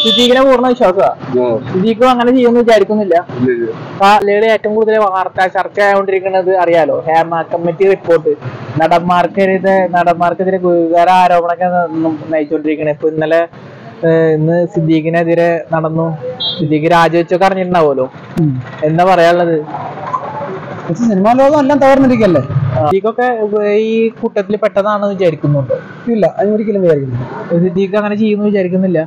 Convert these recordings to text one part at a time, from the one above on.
സിദ്ദീഖിനെ പൂർണ്ണ വിശ്വാസമാണ്. സിദ്ദീഖും അങ്ങനെ ചെയ്യുമെന്ന് വിചാരിക്കുന്നില്ല. പള്ളിയുടെ ഏറ്റവും കൂടുതൽ വാർത്ത ചർച്ച ആയോണ്ടിരിക്കുന്നത് അറിയാലോ, ഹേമ കമ്മിറ്റി റിപ്പോർട്ട്. നടന്മാർക്കെതിരെ ഗുരുതര ആരോപണമൊക്കെ നയിച്ചോണ്ടിരിക്കണേ. ഇപ്പൊ ഇന്ന് സിദ്ദീഖിനെതിരെ നടന്നു. സിദ്ദീഖ് രാജിവെച്ചൊക്കെ അറിഞ്ഞിട്ടുണ്ടാവുമല്ലോ. എന്താ പറയാനുള്ളത്? സിനിമാ ലോകം എല്ലാം തകർന്നിരിക്കല്ലേ. സിദ്ദീഖൊക്കെ ഈ കൂട്ടത്തിൽ പെട്ടതാണെന്ന് വിചാരിക്കുന്നുണ്ടോ? ഇല്ല, അതിനൊരിക്കലും വിചാരിക്കുന്നില്ല. സിദ്ദീഖ് അങ്ങനെ ചെയ്യുന്നു വിചാരിക്കുന്നില്ല.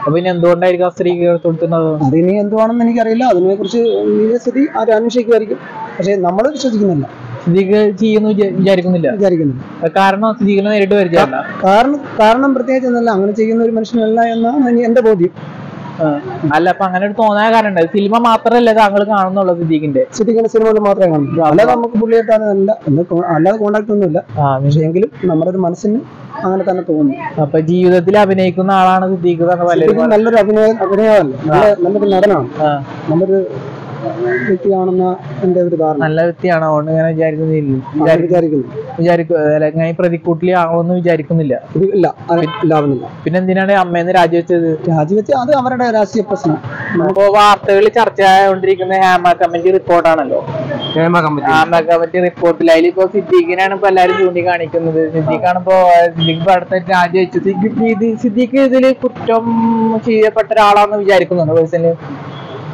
അപ്പൊ പിന്നെ എന്തുകൊണ്ടായിരിക്കും ആ സ്ത്രീ തൊടുത്തുന്നത്? അതിനി എന്തുവാണെന്ന് എനിക്കറിയില്ല. അതിനെ കുറിച്ച് സ്ഥിതി ആരും അന്വേഷിക്കുമായിരിക്കും. പക്ഷെ നമ്മൾ വിശ്വസിക്കുന്നില്ല. സിദ്ദീഖ് ചെയ്യുന്നു വിചാരിക്കുന്നില്ല. കാരണം സിദ്ദീഖിനെ നേരിട്ട് പരിചയമല്ല. കാരണം പ്രത്യേകിച്ച് ഒന്നല്ല, അങ്ങനെ ചെയ്യുന്ന ഒരു മനുഷ്യനല്ല എന്നാണ് എന്റെ ബോധ്യം. അല്ല, അപ്പൊ അങ്ങനെ ഒരു തോന്നാൻ കാരണം സിനിമ മാത്രമല്ലേ താങ്കൾ കാണുന്നുള്ളൂ? സിദ്ദീഖിന്റെ സിനിമകൾ മാത്രമേ കാണുന്നുള്ളൂ. അല്ലാതെ നമുക്ക് പുള്ളിയായിട്ടാണ് അല്ലാതെ കോണ്ടാക്ട് ഒന്നുമില്ല. പക്ഷേ എങ്കിലും നമ്മുടെ ഒരു മനസ്സിന് അങ്ങനെ തന്നെ തോന്നുന്നു. അപ്പൊ ജീവിതത്തിൽ അഭിനയിക്കുന്ന ആളാണ് സിദ്ദീഖ്. നല്ലൊരു അഭിനയമല്ല, നല്ലൊരു നടനാണ്, നല്ലൊരു വ്യക്തിയാണെന്ന എന്റെ ഒരു ധാരണ. നല്ല വ്യക്തിയാണോ? അതുകൊണ്ട് ഇങ്ങനെ വിചാരിക്കുന്നു. പ്രതിക്കൂട്ടിൽ ആണോന്ന് വിചാരിക്കുന്നില്ല. പിന്നെ എന്തിനാണ് അമ്മേന്ന് രാജിവെച്ചത്? അത് അവരുടെ രാഷ്ട്രീയ പ്രശ്നം. ഇപ്പോ വാർത്തകളിൽ ചർച്ച ആയോണ്ടിരിക്കുന്ന ഹേമ കമ്മിറ്റി റിപ്പോർട്ടാണല്ലോ. ഹേമ കമ്മിറ്റി റിപ്പോർട്ടിൽ അതിലിപ്പോ സിദ്ദീഖിനാണ് ഇപ്പൊ എല്ലാരും ചൂണ്ടിക്കാണിക്കുന്നത്. സിദ്ദീഖ് അടുത്ത രാജിവെച്ചു. സിദ്ദീഖ് ഇതില് കുറ്റം ചെയ്യപ്പെട്ട ഒരാളാണെന്ന് വിചാരിക്കുന്നുണ്ടോ? പേഴ്സണലി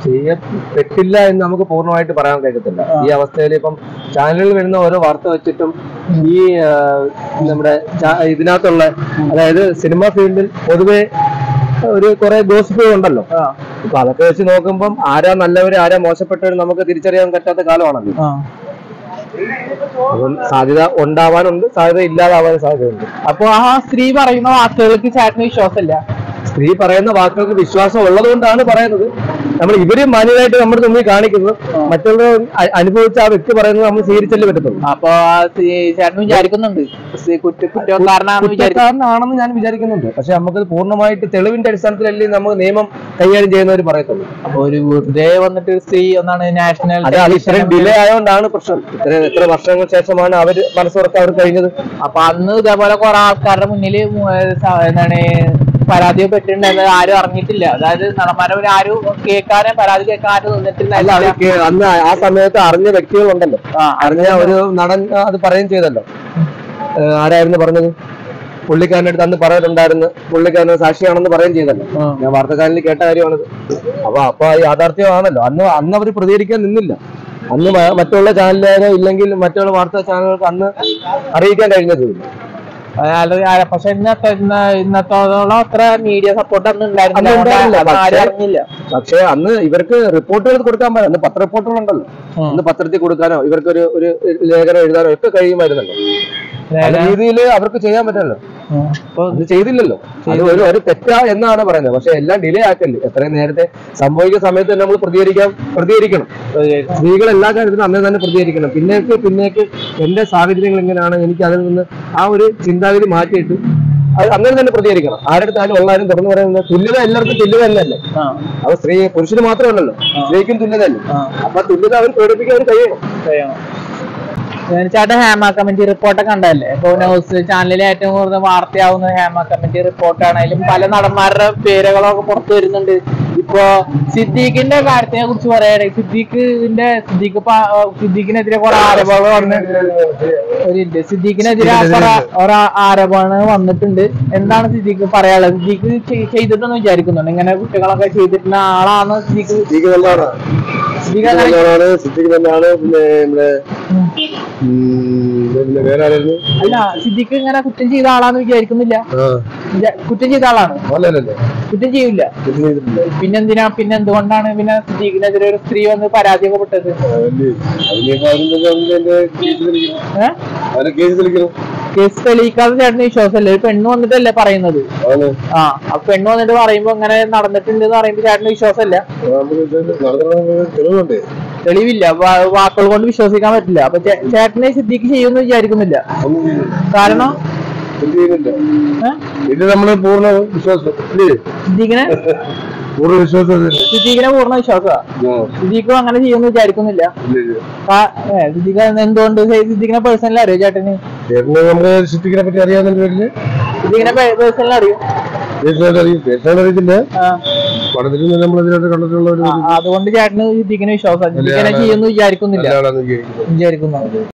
ചെയ്യപ്പെട്ടില്ല എന്ന് നമുക്ക് പൂർണ്ണമായിട്ട് പറയാൻ കഴിയത്തില്ല. ഈ അവസ്ഥയിൽ ഇപ്പം ചാനലുകളിൽ വരുന്ന ഓരോ വാർത്ത വെച്ചിട്ടും ഈ നമ്മുടെ ഇതിനകത്തുള്ള, അതായത് സിനിമ ഫീൽഡിൽ പൊതുവെ ഒരു കുറെ ഗോസിപ്പുകൾ ഉണ്ടല്ലോ. അപ്പൊ അതൊക്കെ വെച്ച് നോക്കുമ്പം ആരാ നല്ലവര് ആരാ മോശപ്പെട്ടവര് നമുക്ക് തിരിച്ചറിയാൻ പറ്റാത്ത കാലമാണല്ലോ. അപ്പം സാധ്യത ഉണ്ടാവാനുണ്ട്, സാധ്യത ഇല്ലാതാവാൻ സാധ്യതയുണ്ട്. അപ്പൊ ആ സ്ത്രീ പറയുന്ന വാർത്തകൾക്ക് ചേട്ടന് വിശ്വാസമില്ല? സ്ത്രീ പറയുന്ന വാക്കുകൾക്ക് വിശ്വാസം ഉള്ളത് കൊണ്ടാണ് പറയുന്നത്. നമ്മൾ ഇവര് മാന്യമായിട്ട് നമ്മുടെ മുന്നിൽ കാണിക്കുന്നത്, മറ്റുള്ളവർ അനുഭവിച്ച ആ വ്യക്തി പറയുന്നത് നമ്മൾ സ്വീകരിച്ചല്ലേ പറ്റത്തുള്ളൂ. അപ്പൊ ചേട്ടൻ വിചാരിക്കുന്നുണ്ട് കുറ്റക്കാരനാണെന്ന് ഞാൻ വിചാരിക്കുന്നുണ്ട്. പക്ഷെ നമുക്കത് പൂർണ്ണമായിട്ട് തെളിവിന്റെ അടിസ്ഥാനത്തിലല്ലേ നമുക്ക് നിയമം കൈകാര്യം ചെയ്യുന്നവർ പറയത്തുള്ളൂ. അപ്പൊ ഒരു വെറുതെ വന്നിട്ട് സ്ത്രീ ഒന്നാണ് നാഷണൽ ഇത്രയും ഡിലേ ആയതുകൊണ്ടാണ് പ്രശ്നം. എത്ര വർഷങ്ങൾക്ക് ശേഷമാണ് അവര് മനസ്സുറക്കാൻ അവർ കഴിഞ്ഞത്. അപ്പൊ അന്ന് ഇതേപോലെ കുറെ ആൾക്കാരുടെ മുന്നിൽ എന്താണ് പരാതിപ്പെട്ടിട്ടുണ്ടെന്ന് ആരും അറിഞ്ഞിട്ടില്ല. അതായത് നടന്മാരെ ആരും കേൾക്കാനും പരാതി കേൾക്കാനും നിന്നിട്ടില്ല. അന്ന് ആ സമയത്ത് അറിഞ്ഞ വ്യക്തികളുണ്ടല്ലോ, അറിഞ്ഞ ഒരു നടൻ അത് പറയുകയും ചെയ്തല്ലോ. ആരായിരുന്നു പറഞ്ഞത്? പുള്ളിക്കാരൻ്റെ അടുത്ത് അന്ന് പറഞ്ഞിട്ടുണ്ടായിരുന്നു, പുള്ളിക്കാരൻ സാക്ഷിയാണെന്ന് പറയുകയും ചെയ്തല്ലോ. ഞാൻ വാർത്താ ചാനലിൽ കേട്ട കാര്യമാണത്. അപ്പൊ യാഥാർത്ഥ്യമാണല്ലോ. അന്ന് അവർ പ്രതികരിക്കാൻ നിന്നില്ല. അന്ന് മറ്റുള്ള ചാനലുകാരോ ഇല്ലെങ്കിൽ മറ്റുള്ള വാർത്താ ചാനലുകൾക്ക് അന്ന് അറിയിക്കാൻ കഴിഞ്ഞതില്ല. പക്ഷെ ഇന്നത്തോളം അത്ര മീഡിയ സപ്പോർട്ട് അന്ന് ഉണ്ടായിരുന്നില്ല. പക്ഷെ അന്ന് ഇവർക്ക് റിപ്പോർട്ടുകൾ കൊടുക്കാൻ പറ്റും. അന്ന് പത്ര റിപ്പോർട്ടുകൾ ഉണ്ടല്ലോ. അന്ന് പത്രത്തിൽ കൊടുക്കാനോ ഇവർക്ക് ഒരു ലേഖനം എഴുതാനോ ഒക്കെ കഴിയുമായിരുന്നല്ലോ. പല രീതിയിൽ അവർക്ക് ചെയ്യാൻ പറ്റല്ലോ. അത് ചെയ്തില്ലല്ലോ. അത് ഒരു തെറ്റാ എന്നാണ് പറയുന്നത്. പക്ഷെ എല്ലാം ഡിലേ ആക്കല്ലേ. എത്രയും നേരത്തെ സംഭവിക്കുന്ന സമയത്ത് തന്നെ നമ്മൾ പ്രതികരിക്കണം. സ്ത്രീകൾ എല്ലാ കാര്യത്തിലും അന്നേ തന്നെ പ്രതികരിക്കണം. പിന്നേക്ക് എന്റെ സാഹചര്യങ്ങൾ എങ്ങനെയാണ്, എനിക്ക് അതിൽ നിന്ന് ആ ഒരു ചിന്താഗതി മാറ്റിയിട്ട് അത് അങ്ങനെ തന്നെ പ്രതികരിക്കണം. ആരുടെ ഉള്ളാരും തുറന്നു പറയുന്നത് തുല്യത എല്ലാവർക്കും തുല്യത തന്നെയല്ലേ. അത് പുരുഷന് മാത്രമല്ലല്ലോ, സ്ത്രീക്കും തുല്യത തന്നെ. അപ്പൊ തുല്യത അവർ പ്രകടിപ്പിക്കാൻ അവർ കഴിയണം. ചേട്ടൻ ഹേമ കമ്മിറ്റി റിപ്പോർട്ടൊക്കെ കണ്ടല്ലേ? ഇപ്പൊ ന്യൂസ് ചാനലിൽ ഏറ്റവും കൂടുതൽ വാർത്തയാവുന്നത് ഹേമ കമ്മിറ്റി റിപ്പോർട്ടാണ്. അതിലും പല നടന്മാരുടെ പേരുകളൊക്കെ പുറത്തു വരുന്നുണ്ട്. ഇപ്പൊ സിദ്ദീഖിന്റെ കാര്യത്തിനെ കുറിച്ച് പറയുകയാണെങ്കിൽ സിദ്ദീഖിനെതിരെ കുറെ ആരോപണങ്ങൾ വന്നിട്ടുണ്ട്. സിദ്ദീഖിനെതിരെ കുറെ ആരോപണങ്ങൾ വന്നിട്ടുണ്ട്. എന്താണ് സിദ്ദീഖ് പറയാനുള്ളത്? സിദ്ദീഖ് ചെയ്തിട്ടെന്ന് വിചാരിക്കുന്നുണ്ട് ഇങ്ങനെ കുറ്റങ്ങളൊക്കെ ചെയ്തിട്ടുള്ള ആളാണ് സിദ്ദീഖ്. അല്ല, സിദ്ദീഖ് ഇങ്ങനെ കുറ്റം ചെയ്ത ആളാന്ന് വിചാരിക്കുന്നില്ല. കുറ്റം ചെയ്ത ആളാണ്, കുറ്റം ചെയ്യില്ല. പിന്നെന്തുകൊണ്ടാണ് പിന്നെ സിദ്ദീഖിനെതിരെ ഒരു സ്ത്രീ വന്ന് പരാതിയൊക്കെ പെട്ടത്? കേസ് തെളിയിക്കാതെ ചേട്ടന് വിശ്വാസമല്ലേ? ഒരു പെണ്ണ് വന്നിട്ടല്ലേ പറയുന്നത്? ആ പെണ്ണ് വന്നിട്ട് പറയുമ്പോ ഇങ്ങനെ നടന്നിട്ടുണ്ട് എന്ന് പറയുമ്പോ ചേട്ടന് വിശ്വാസമല്ല? തെളിവില്ല, വാക്കുകൾ കൊണ്ട് വിശ്വസിക്കാൻ പറ്റില്ല. അപ്പൊ ചേട്ടനെ സിദ്ദീഖ് ചെയ്യുമെന്ന് വിചാരിക്കുന്നില്ല. കാരണം നമ്മള് പൂർണ്ണ വിശ്വാസം സിദ്ദീഖിനെ പൂർണ്ണ വിശ്വാസമാണ്. സിദ്ദീഖും അങ്ങനെ ചെയ്യുമെന്ന് വിചാരിക്കുന്നില്ല. സിദ്ദീഖ് എന്തുകൊണ്ട്? സിദ്ദീഖിനെ പേഴ്സണലി അറിയോ ചേട്ടന്? സിദ്ദീഖിനെ പറ്റി അറിയാവുന്ന സിദ്ദീഖിനെ പേഴ്സണലി അറിയോ? അറിയത്തില്ല. പഠനത്തിൽ നമ്മൾ ഇതിനായിട്ട് കണ്ടിട്ടുള്ള ഒരു അതുകൊണ്ട് ചേട്ടന് സിദ്ദീഖിനെ വിശ്വാസം സിദ്ദീഖിനെ ചെയ്യുമെന്ന് വിചാരിക്കുന്നില്ല വിചാരിക്കുന്നു